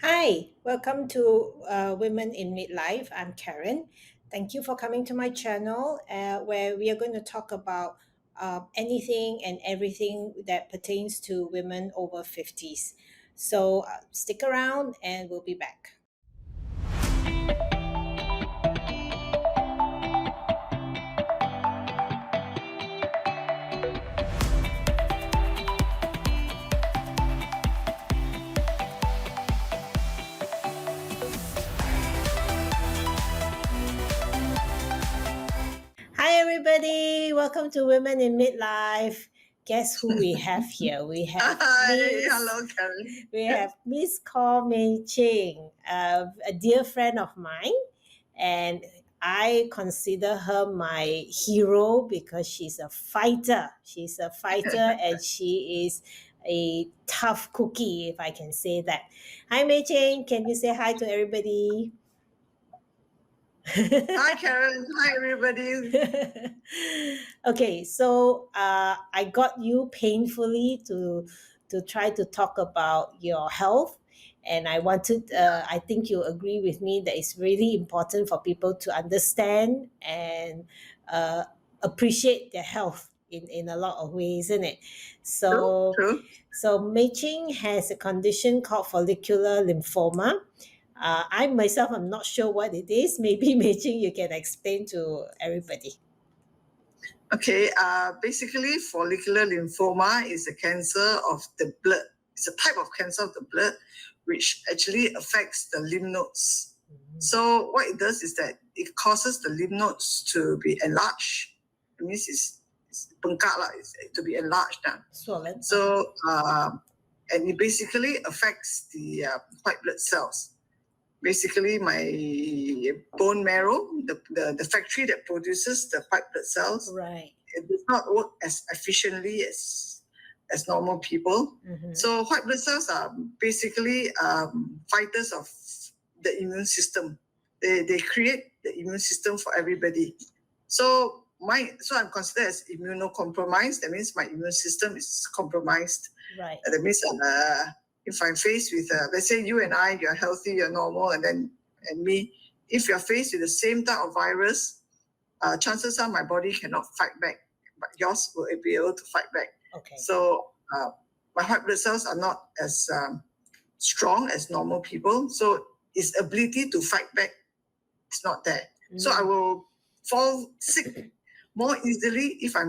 Hi, welcome to Women in Midlife. I'm Karen. Thank you for coming to my channel where we are going to talk about anything and everything that pertains to women over 50s. So stick around and we'll be back. Hi, everybody. Welcome to Women in Midlife. Guess who we have here? We have Hi, Miss. hello, Karen. We have Miss Call Mei Ching, a dear friend of mine, and I consider her my hero because she's a fighter. She's a fighter, and she is a tough cookie, if I can say that. Hi, Mei Ching. Can you say hi to everybody? Hi, Karen. Hi, everybody. Okay, so I got you painfully to try to talk about your health, and I wanted. I think you agree with me that it's really important for people to understand and uh, appreciate their health in a lot of ways, isn't it? True, So, true. so Mei Ching has a condition called follicular lymphoma. I myself am not sure what it is. Maybe Mei Ching, you can explain to everybody. Okay, basically, follicular lymphoma is a cancer of the blood. It's a type of cancer of the blood which actually affects the lymph nodes. So, what it does is that it causes the lymph nodes to be enlarged. It means it's bengkak lah, it's to be enlarged now. Swollen. So, and it basically affects the white blood cells. Basically my bone marrow, the factory that produces the white blood cells, Right. it does not work as efficiently as normal people. So white blood cells are basically fighters of the immune system. They create the immune system for everybody. So I'm considered as immunocompromised. That means my immune system is compromised. Right. That means if I'm faced with, let's say you and I, you're healthy, you're normal, and me, if you're faced with the same type of virus, chances are my body cannot fight back, but yours will be able to fight back. Okay. So my white blood cells are not as strong as normal people, so its ability to fight back is not there. So I will fall sick more easily if I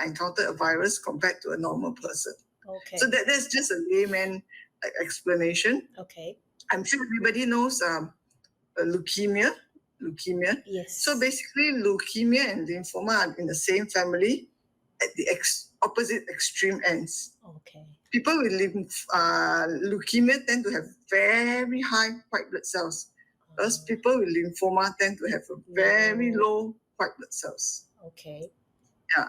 encounter a virus compared to a normal person. Okay. So that's just a layman explanation. Okay. I'm sure everybody knows leukemia. Yes. So basically, leukemia and lymphoma are in the same family at the opposite extreme ends. Okay. People with leukemia tend to have very high white blood cells, whereas people with lymphoma tend to have a very low white blood cells. Okay. Yeah.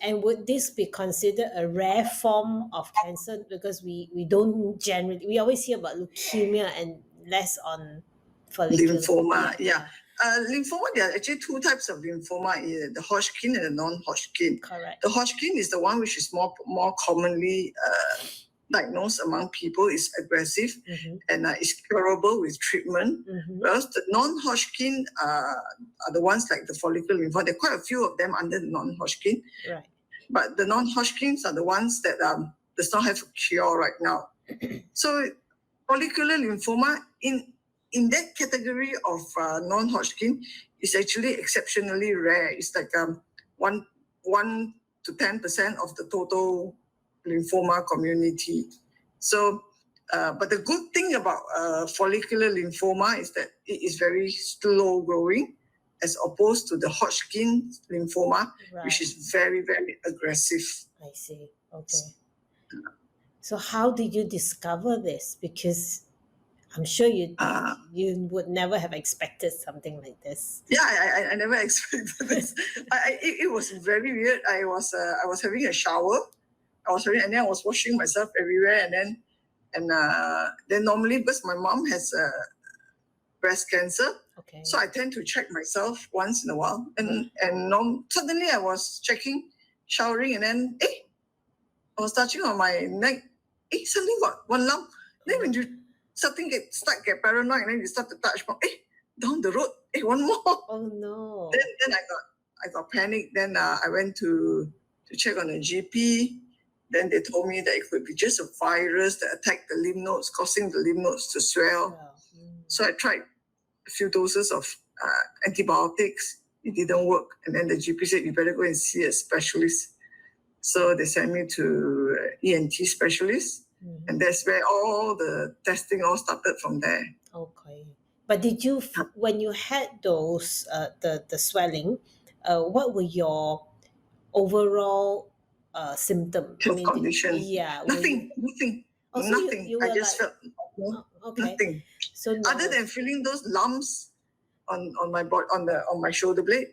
And would this be considered a rare form of cancer? Because we don't generally, we always hear about leukemia and less on follicular Lymphoma, yeah. Lymphoma, there are actually two types of lymphoma, the Hodgkin and the non-Hodgkin. Correct. The Hodgkin is the one which is more commonly diagnosed among people, is aggressive and is curable with treatment. Whereas the non-Hodgkin are the ones like the follicular lymphoma. There are quite a few of them under the non-Hodgkin. Right. But the non-Hodgkins are the ones that does not have a cure right now. So follicular lymphoma in that category of non-Hodgkin is actually exceptionally rare. It's like 1 to 10% of the total lymphoma community. So, but the good thing about follicular lymphoma is that it is very slow growing, as opposed to the Hodgkin lymphoma, which is very, very aggressive. I see. Okay. So how did you discover this? Because I'm sure you would never have expected something like this. Yeah, I never expected this. It was very weird. I was having a shower. And then I was washing myself everywhere, and then normally, because my mom has breast cancer, Okay. so I tend to check myself once in a while, and suddenly I was checking, showering, and then I was touching on my neck. Suddenly got one lump. Then when you start get paranoid, and then you start to touch. Down the road, one more. Oh no. Then I got panicked. Then I went to check on a GP. Then they told me that it could be just a virus that attacked the lymph nodes, causing the lymph nodes to swell. Well, So I tried a few doses of antibiotics. It didn't work. And then the GP said, you better go and see a specialist. So they sent me to ENT specialist. And that's where all the testing all started from there. Okay. But did you, when you had those, the swelling, what were your overall symptoms? Health condition. Yeah. Nothing. Oh, so nothing. You I were just like, felt okay. nothing. So other than feeling those lumps on my body, on my shoulder blade,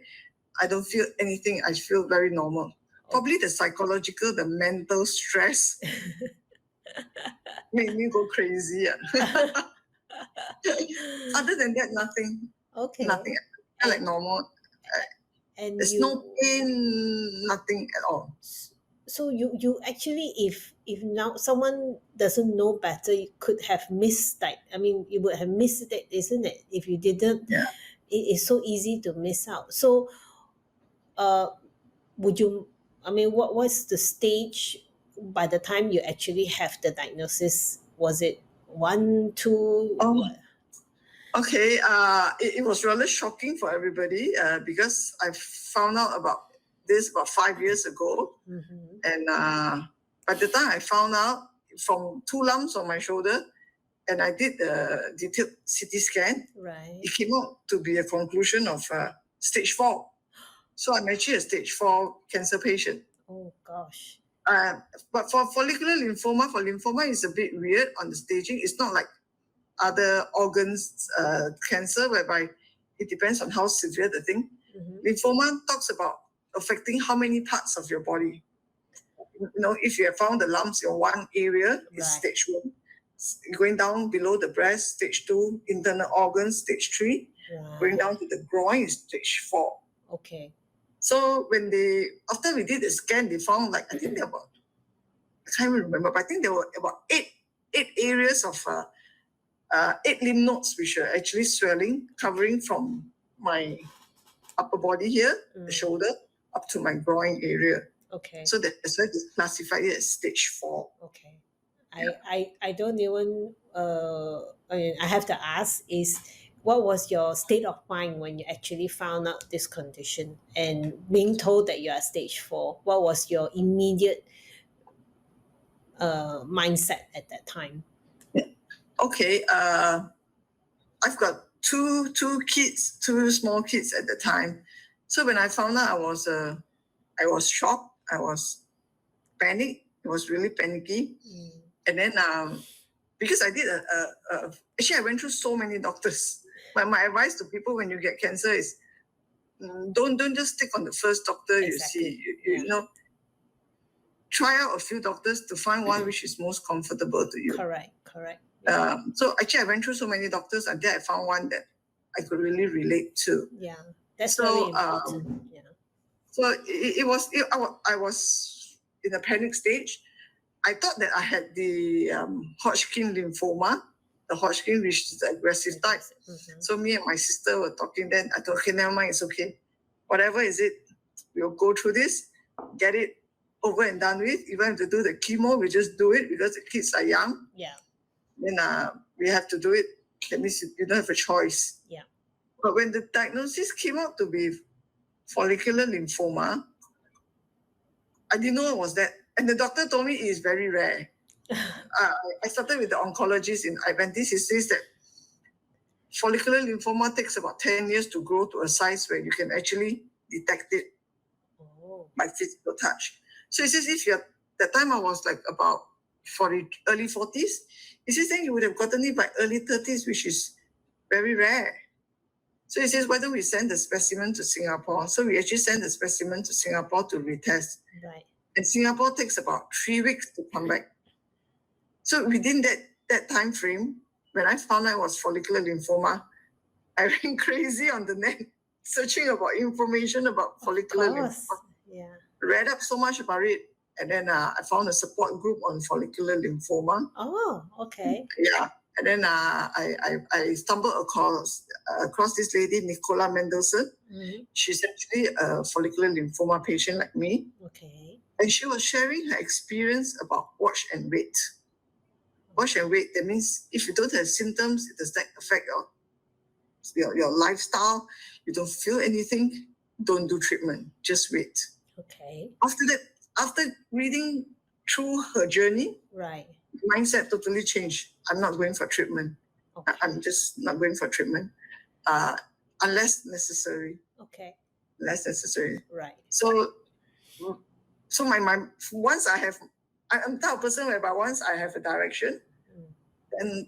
I don't feel anything. I feel very normal. Probably the psychological, the mental stress made me go crazy. Other than that, nothing. Okay. Nothing. I feel like normal. And there's no pain, nothing at all. So you actually, if now someone doesn't know better, you could have missed that. I mean, you would have missed it, isn't it? If you didn't, Yeah. It is so easy to miss out. So, would you? I mean, what was the stage by the time you actually have the diagnosis? Was it 1, 2? What? Okay. It was rather shocking for everybody because I found out about this about 5 years ago, and by the time I found out from 2 lumps on my shoulder, and I did the detailed CT scan, Right. it came out to be a conclusion of stage 4. So I'm actually a stage 4 cancer patient. Oh gosh. But for follicular lymphoma is a bit weird on the staging. It's not like other organs cancer, whereby it depends on how severe the thing. Lymphoma talks about affecting how many parts of your body. If you have found the lumps in one area, it's stage 1. Going down below the breast, stage 2. Internal organs, stage 3. Going down to the groin is stage 4. Okay. So after we did the scan, they found I think there were about, I can't even remember, but I think there were about 8 areas of 8 lymph nodes which are actually swelling, covering from my upper body here, the shoulder, up to my groin area. Okay. So that's why they classify it as stage 4. Okay. I don't even I have to ask is, what was your state of mind when you actually found out this condition and being told that you are stage 4? What was your immediate mindset at that time? Okay. I've got two kids, 2 small kids at the time. So when I found out, I was shocked. I was panicked. It was really panicky. And then because I did actually I went through so many doctors. My advice to people when you get cancer is don't just stick on the first doctor you see. You know, try out a few doctors to find one which is most comfortable to you. Correct. So actually I went through so many doctors until I found one that I could really relate to. Yeah, that's very important. So I was in a panic stage. I thought that I had the Hodgkin lymphoma, the Hodgkin, which is the aggressive type. So me and my sister were talking then. I thought, okay, never mind, it's okay. Whatever is it, we'll go through this, get it over and done with. Even if to do the chemo, we just do it because the kids are young. Yeah. Then we have to do it. That means you don't have a choice. Yeah. But when the diagnosis came out to be follicular lymphoma, I didn't know it was that. And the doctor told me it is very rare. I started with the oncologist in Adventist. He says that follicular lymphoma takes about 10 years to grow to a size where you can actually detect it by physical touch. So he says if you're, that time I was like about early 40s, he says then you would have gotten it by early 30s, which is very rare. So he says, why don't we send the specimen to Singapore? So we actually sent the specimen to Singapore to retest. Right. And Singapore takes about 3 weeks to come back. So within that time frame, when I found out it was follicular lymphoma, I went crazy on the net, searching about information about follicular lymphoma. Yeah. Read up so much about it. And then I found a support group on follicular lymphoma. Oh, okay. Yeah. And then I stumbled across this lady, Nicola Mendelsohn. She's actually a follicular lymphoma patient like me. Okay. And she was sharing her experience about watch and wait. Watch and wait, that means if you don't have symptoms, it does not affect your lifestyle, you don't feel anything, don't do treatment, just wait. Okay. After that, after reading through her journey, Right. mindset totally changed. I'm not going for treatment. Okay. I'm just not going for treatment unless necessary. Okay. Less necessary. Right. So my once I'm the type of person whereby once I have a direction, then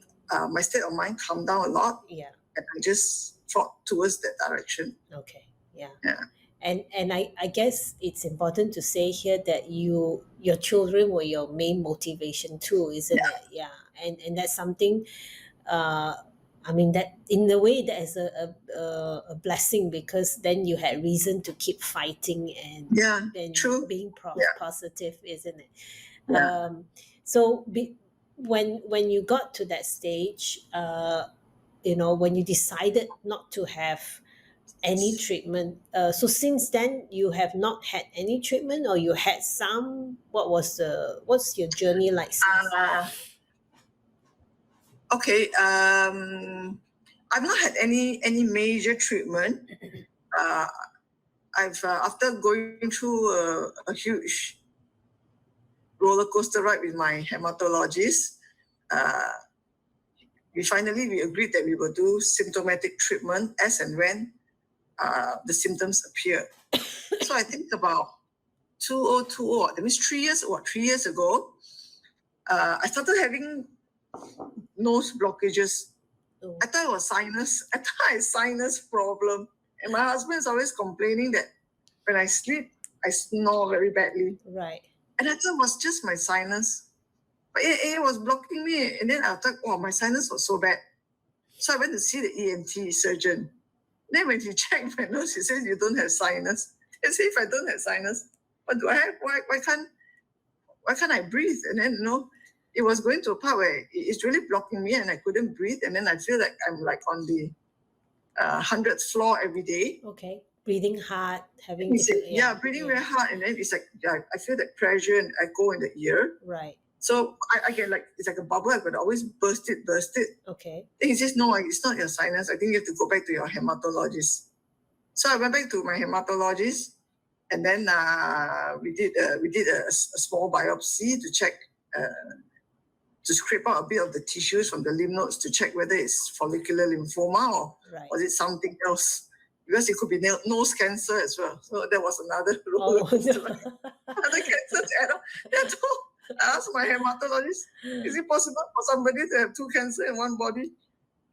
my state of mind calmed down a lot. Yeah. And I just fought towards that direction. Okay. Yeah. Yeah. And I guess it's important to say here that your children were your main motivation too, isn't it? Yeah. And that's something, I mean, that in a way that is a blessing, because then you had reason to keep fighting and True. being positive, isn't it? Yeah. So when you got to that stage, when you decided not to have any treatment, so since then you have not had any treatment, or you had some? What's your journey like since? Okay. I've not had any major treatment. I've after going through a huge roller coaster ride with my hematologist, we agreed that we will do symptomatic treatment as and when the symptoms appear. So I think about 2020, that means 3 years ago, I started having nose blockages. Oh. I thought it was sinus. I thought I had sinus problem. And my husband is always complaining that when I sleep, I snore very badly. Right. And I thought it was just my sinus. But it was blocking me. And then I thought, oh, my sinus was so bad. So I went to see the ENT surgeon. Then when he checked my nose, he says, you don't have sinus. I said, if I don't have sinus, what do I have? Why can't I breathe? And then, it was going to a part where it's really blocking me and I couldn't breathe. And then I feel like I'm like on the 100th floor every day. Okay. Breathing hard, having breathing very hard. And then it's like, I feel that pressure and echo in the ear. Right. So I get like, it's like a bubble. I could always burst it. Okay. Then he says, no, it's not your sinus. I think you have to go back to your hematologist. So I went back to my hematologist, and then we did a small biopsy to check, to scrape out a bit of the tissues from the lymph nodes to check whether it's follicular lymphoma or was it something else. Because it could be nose cancer as well. So that was another roller coaster. Another cancer to add on. I asked my hematologist, is it possible for somebody to have two cancer in one body?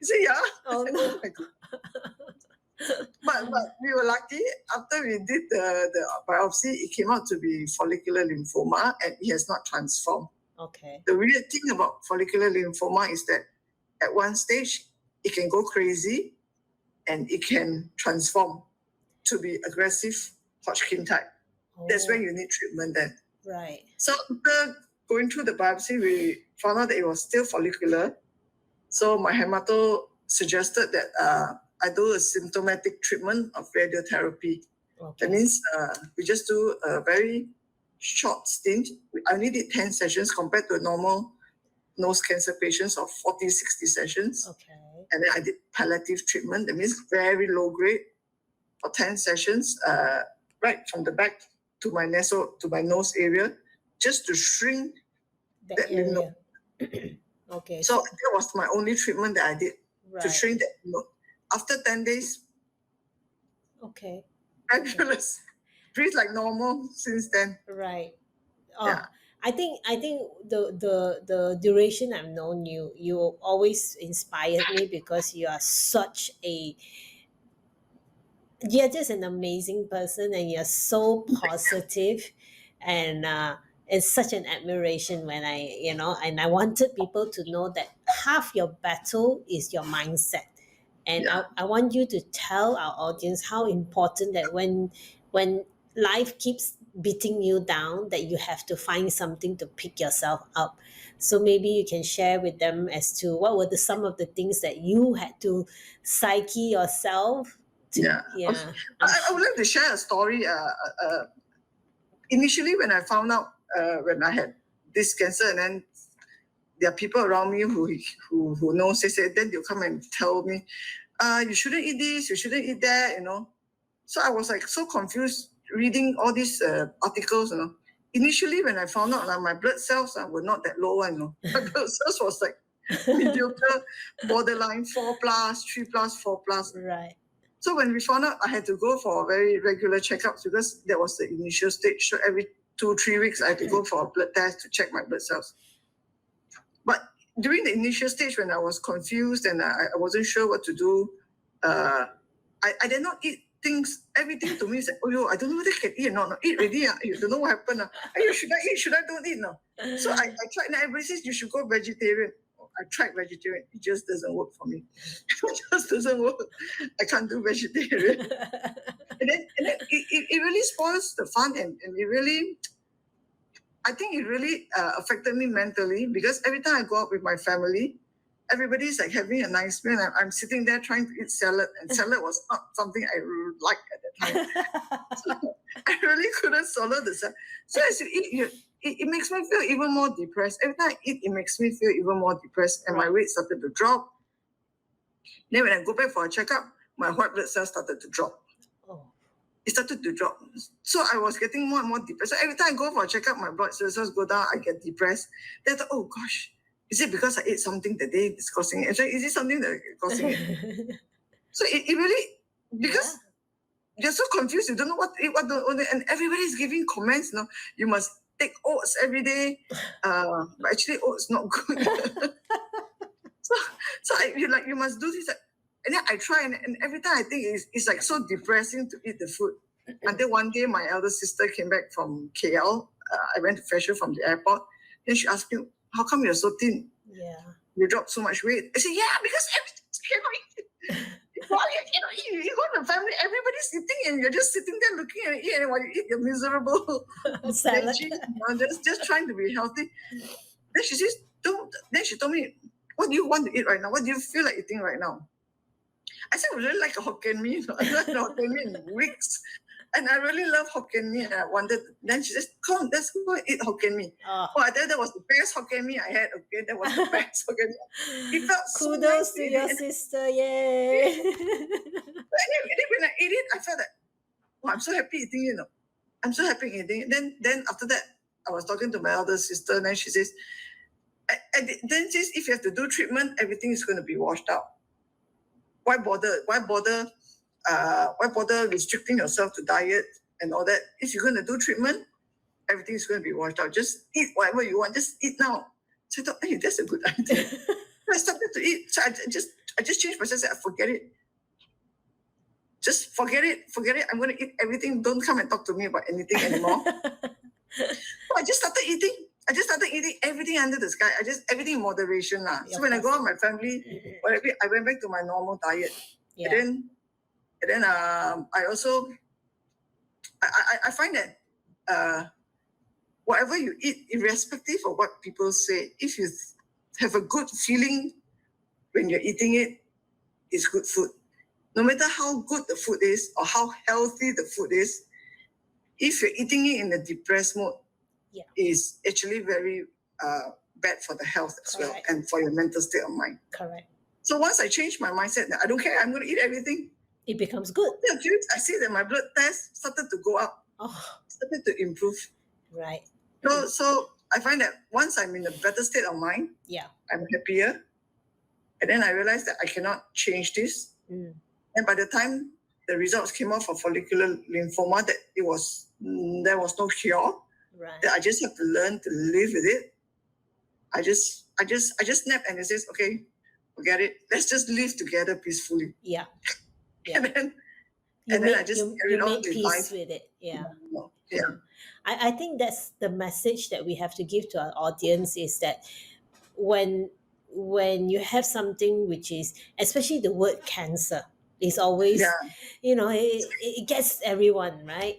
He said, yeah. Oh, said, no. my God. But we were lucky. After we did the biopsy, it came out to be follicular lymphoma, and it has not transformed. Okay. The weird thing about follicular lymphoma is that at one stage, it can go crazy and it can transform to be aggressive Hodgkin type. That's when you need treatment then. Right. So after going through the biopsy, we found out that it was still follicular. So my hemato suggested that I do a symptomatic treatment of radiotherapy. Okay. That means we just do a very short stint. I only did 10 sessions compared to a normal nose cancer patients of 40, 60 sessions. Okay. And then I did palliative treatment. That means very low grade for 10 sessions, right from the back to my nose area, just to shrink that lymph node. Okay. So that was my only treatment that I did to shrink that lymph node. After 10 days, okay, fabulous. Breathe like normal since then. Right. Yeah. I think the duration I've known you, you always inspired me, because you're just an amazing person, and you're so positive, and it's such an admiration when and I wanted people to know that half your battle is your mindset. And I want you to tell our audience how important that when life keeps beating you down that you have to find something to pick yourself up. So maybe you can share with them as to what were some of the things that you had to psyche yourself to. Yeah. Okay. Yeah, I would like to share a story. Initially, when I found out when I had this cancer, and then there are people around me who knows. They said then they'll come and tell me, you shouldn't eat this, you shouldn't eat that, So I was like so confused reading all these articles. Initially, when I found out my blood cells were not that low, my blood cells was like mediocre, borderline 4 plus, 3 plus, 4 plus. right. So when we found out, I had to go for very regular checkups because that was the initial stage. So every 2-3 weeks, I had to go for a blood test to check my blood cells. But during the initial stage, when I was confused and I wasn't sure what to do, I did not eat things. Everything to me is like, oh, yo, I don't know whether I can eat or not. No, eat already. You don't know what happened. Should I eat? Should I don't eat? No. So I tried. And everybody says you should go vegetarian. I tried vegetarian. It just doesn't work for me. It just doesn't work. I can't do vegetarian. and then it really spoils the fun, and it really, I think it really affected me mentally, because every time I go out with my family, everybody's like having a nice meal. I'm sitting there trying to eat salad, and salad was not something I liked at that time. So I really couldn't swallow the salad. So as you eat, it makes me feel even more depressed. Every time I eat, it makes me feel even more depressed, and my weight started to drop. Then when I go back for a checkup, my white blood cells started to drop. Oh. It started to drop. So I was getting more and more depressed. So every time I go for a checkup, my blood cells go down, I get depressed. Then I thought, oh gosh, is it because I ate something that day that's causing it? Is it something that is causing it? So it really, because you're so confused, you don't know what to eat, and everybody's giving comments, you must take oats every day. But actually oats not good. so you must do this. And then I try, and every time I think it's like so depressing to eat the food. Until one day my elder sister came back from KL. I went to fetch her from the airport. Then she asked me, how come you're so thin? Yeah. You dropped so much weight. I said, yeah, because everything's cannot eat. While you cannot eat, you go to the family, everybody's eating, and you're just sitting there looking at it, and while you eat, you're miserable. Salad. Just trying to be healthy. Then she says, then she told me, what do you want to eat right now? What do you feel like eating right now? I said, I really like a Hokkien mee. I haven't had Hokkien mee in weeks. And I really love Hokkien mee. And I wanted, then she says, come on, let's go eat Hokkien mee. Oh. I thought that was the best Hokkien mee I had. Okay, that was the best Hokkien mee. It felt so Kudos nice to your sister, yay! And then when I ate it, I felt that, oh, I'm so happy eating it. I'm so happy eating it. Then after that, I was talking to my elder sister, and then she says, then says, if you have to do treatment, everything is going to be washed out. Why bother? Why bother restricting yourself to diet and all that? If you're going to do treatment, everything is going to be washed out. Just eat whatever you want. Just eat now. So I thought, hey, that's a good idea. I started to eat. So I just changed myself. I said, forget it. Just forget it. Forget it. I'm going to eat everything. Don't come and talk to me about anything anymore. So I just started eating. Everything under the sky. Everything in moderation. So when I go out with my family, I went back to my normal diet. Yeah. And then I also, I find that whatever you eat, irrespective of what people say, if you have a good feeling when you're eating it, it's good food. No matter how good the food is or how healthy the food is, if you're eating it in a depressed mode, is actually very bad for the health as well, and for your mental state of mind. Correct. So once I changed my mindset, I don't care, I'm going to eat everything. It becomes good. Yeah, I see that my blood test started to go up, started to improve. Right. So I find that once I'm in a better state of mind, I'm happier. And then I realized that I cannot change this. And by the time the results came out for follicular lymphoma, that there was no cure. Right. That I just have to learn to live with it. I just snapped and it says, okay, forget it. Let's just live together peacefully. Yeah. And then I just carried on with peace life. with it. Yeah. Yeah. I think that's the message that we have to give to our audience, is that when you have something which is, especially the word cancer, is always, it gets everyone, right?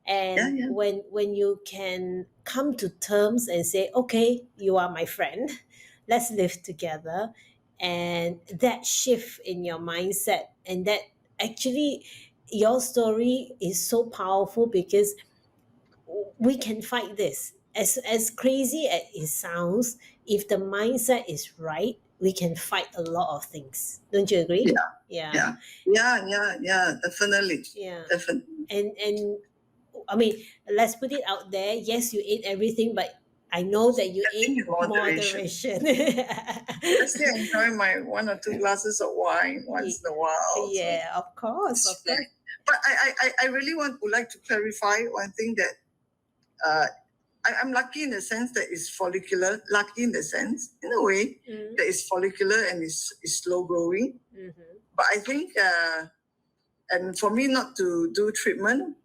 And yeah. when you can come to terms and say, okay, you are my friend, let's live together, and that shift in your mindset, and that actually your story is so powerful because we can fight this. As crazy as it sounds, if the mindset is right, we can fight a lot of things. Don't you agree? Yeah, Yeah. yeah, definitely. Yeah. Definitely. And I mean, let's put it out there. Yes, you ate everything, but I know that you I think ate in moderation. moderation. I still enjoy my 1 or 2 glasses of wine once in a while. So Yeah, of course, it's of course. fine. But I really would like to clarify one thing that uh, I'm lucky in the sense that it's follicular, lucky in the sense, in a way, Mm-hmm. that it's follicular and is slow growing. Mm-hmm. But I think, and for me not to do treatment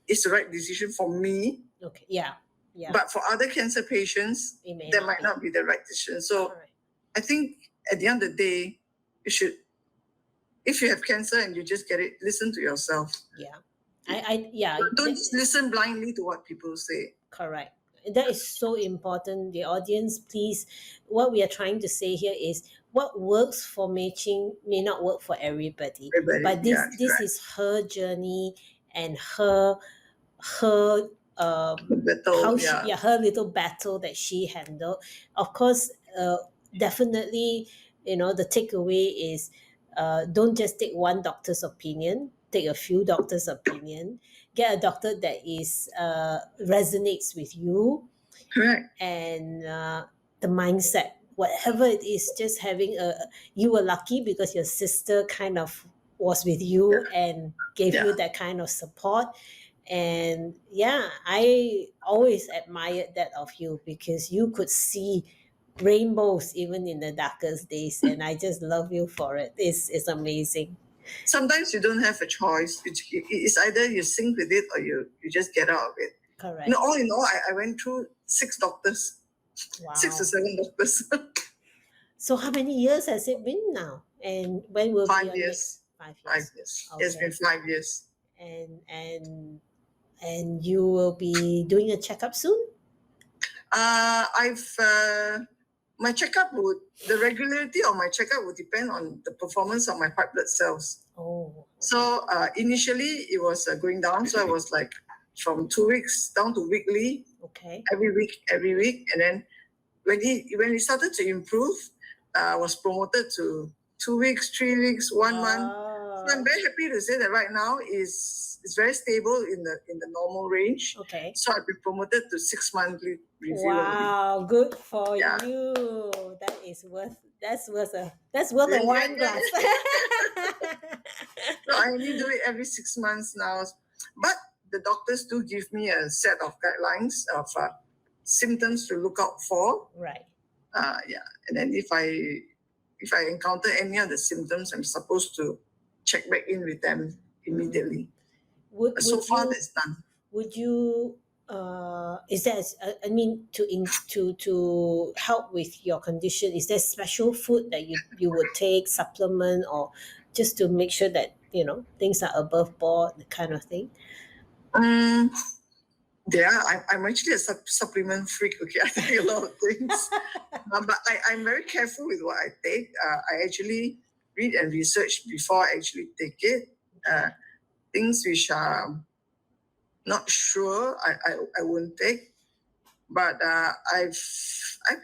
is the right decision for me. Okay. Yeah. Yeah. But for other cancer patients, It may that not might be. not be the right decision. So All right. I think at the end of the day, you should, if you have cancer and you just get it, listen to yourself. Yeah. Yeah. Don't listen blindly to what people say. Correct. That is so important. The audience, please, what we are trying to say here is what works for Mei Ching may not work for everybody. Everybody, But yeah, this right. is her journey and her The how battle, she, yeah, yeah, her little battle that she handled. Of course, definitely, the takeaway is don't just take one doctor's opinion, take a few doctors' opinion, get a doctor that is resonates with you, correct. and the mindset, whatever it is, just having you were lucky because your sister kind of was with you and gave Yeah. you that kind of support. And yeah, I always admired that of you because you could see rainbows even in the darkest days, and I just love you for it. It's amazing. Sometimes you don't have a choice. It's either you sink with it or you just get out of it. Correct. All in all, I went through 6 doctors, six to Wow. seven doctors, So how many years has it been now, and when will be five your next years. 5 years? 5 years. It's been Okay. 5 years. And you will be doing a checkup soon. I've my checkup would the regularity of my checkup would depend on the performance of my white blood cells. Oh, okay. So initially it was going down. So I was like from 2 weeks down to weekly, Okay. every week, and then when it started to improve, I was promoted to 2 weeks, 3 weeks, 1 month. So I'm very happy to say that right now is very stable in the normal range. Okay. So I've been promoted to 6 monthly review. Wow, good for Yeah. you. That's worth a wine glass. So I only do it every 6 months now. But the doctors do give me a set of guidelines of symptoms to look out for. Right. Yeah, and then if I encounter any of the symptoms, I'm supposed to check back in with them immediately. Would But so would far, you that's done. would you is there I mean to help with your condition, is there special food that you would take, supplement, or just to make sure that things are above board, the kind of thing? Yeah, I'm actually a supplement freak. Okay, I take a lot of things, but I'm very careful with what I take. I actually read and research before I actually take it. Things which are not sure I won't take. But I've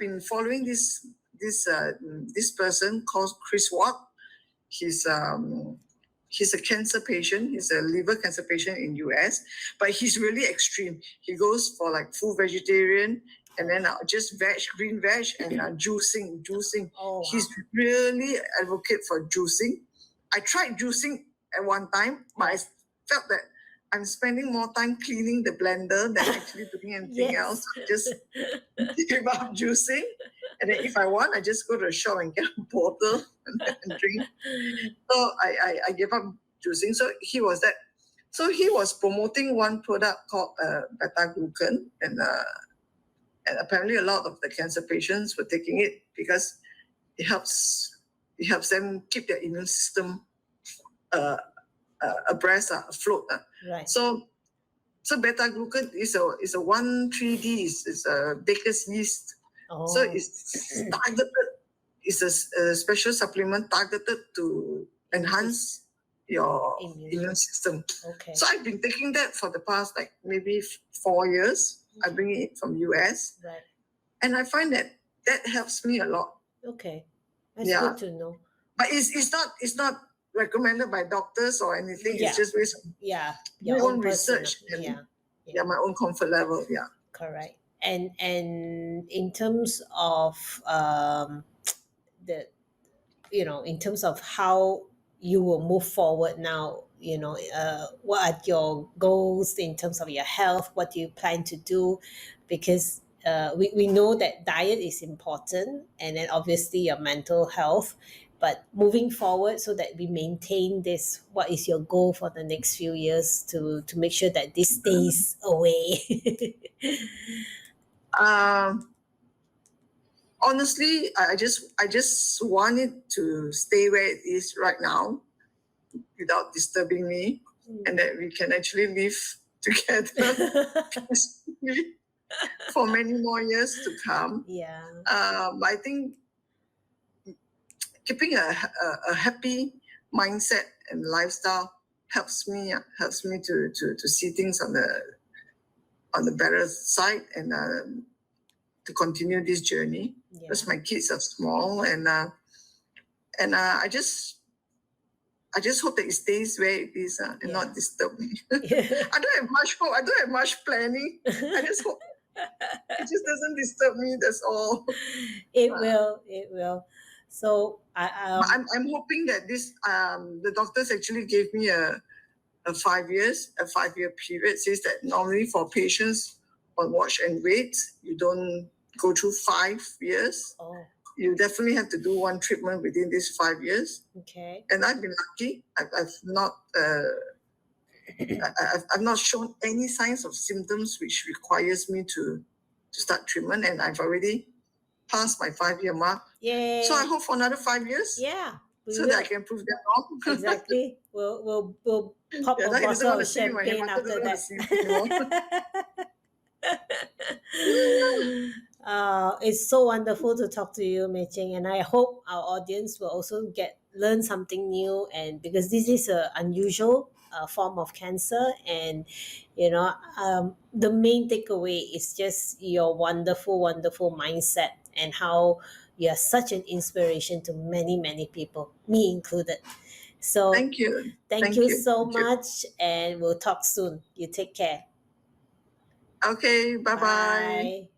been following this person called Chris Watt. He's he's a cancer patient. He's a liver cancer patient in US, but he's really extreme. He goes for like full vegetarian and then just green veg, and juicing. Oh, wow. He's really advocate for juicing. I tried juicing at one time, but I felt that I'm spending more time cleaning the blender than actually doing anything Yes. else. Just give up juicing. And then if I want, I just go to the shop and get a bottle and drink. So I gave up juicing. So he was that. So he was promoting one product called beta glucan, and apparently a lot of the cancer patients were taking it because it helps them keep their immune system abreast, afloat. Right. So So beta glucan is a 1,3-D, is a baker's yeast. So Oh, it's targeted. It's a special supplement targeted to enhance your immune system. Okay. So I've been taking that for the past like maybe 4 years. I bring it from US, Right. and I find that helps me a lot. Okay. That's Yeah. good to know. But it's not recommended by doctors or anything. Yeah. It's just based on Yeah. my Your own own personal. research and Yeah. my own comfort level. Yeah. Correct. And in terms of the in terms of how you will move forward now, what are your goals in terms of your health? What do you plan to do? Because we know that diet is important, and then obviously your mental health. But moving forward, so that we maintain this, what is your goal for the next few years to make sure that this stays away? Um, honestly, I just want it to stay where it is right now, without disturbing me, and that we can actually live together peacefully for many more years to come. Yeah. I think keeping a happy mindset and lifestyle helps me to see things on the better side, and to continue this journey, because my kids are small, and I just hope that it stays where it is, and not disturb me. I don't have much hope. I don't have much planning. I just hope it just doesn't disturb me. That's all. It will. It will. So But I'm hoping that this the doctors actually gave me a 5 year period. Says that normally for patients on watch and wait, you don't go through 5 years. Oh, You definitely have to do one treatment within these 5 years. okay. And I've been lucky. I've not shown any signs of symptoms which requires me to start treatment, and I've already passed my 5 year mark. Yay. So I hope for another 5 years. Yeah. So that I can prove them wrong. Exactly. We'll pop a He doesn't bottle want of to see me. My champagne hemato after doesn't want to that. see me anymore. It's so wonderful to talk to you, Mei Ching, and I hope our audience will also learn something new. And because this is a unusual form of cancer, and the main takeaway is just your wonderful, wonderful mindset, and how you are such an inspiration to many, many people, me included. So Thank you. thank you so much, and we'll talk soon. You take care. Okay, bye-bye. Bye.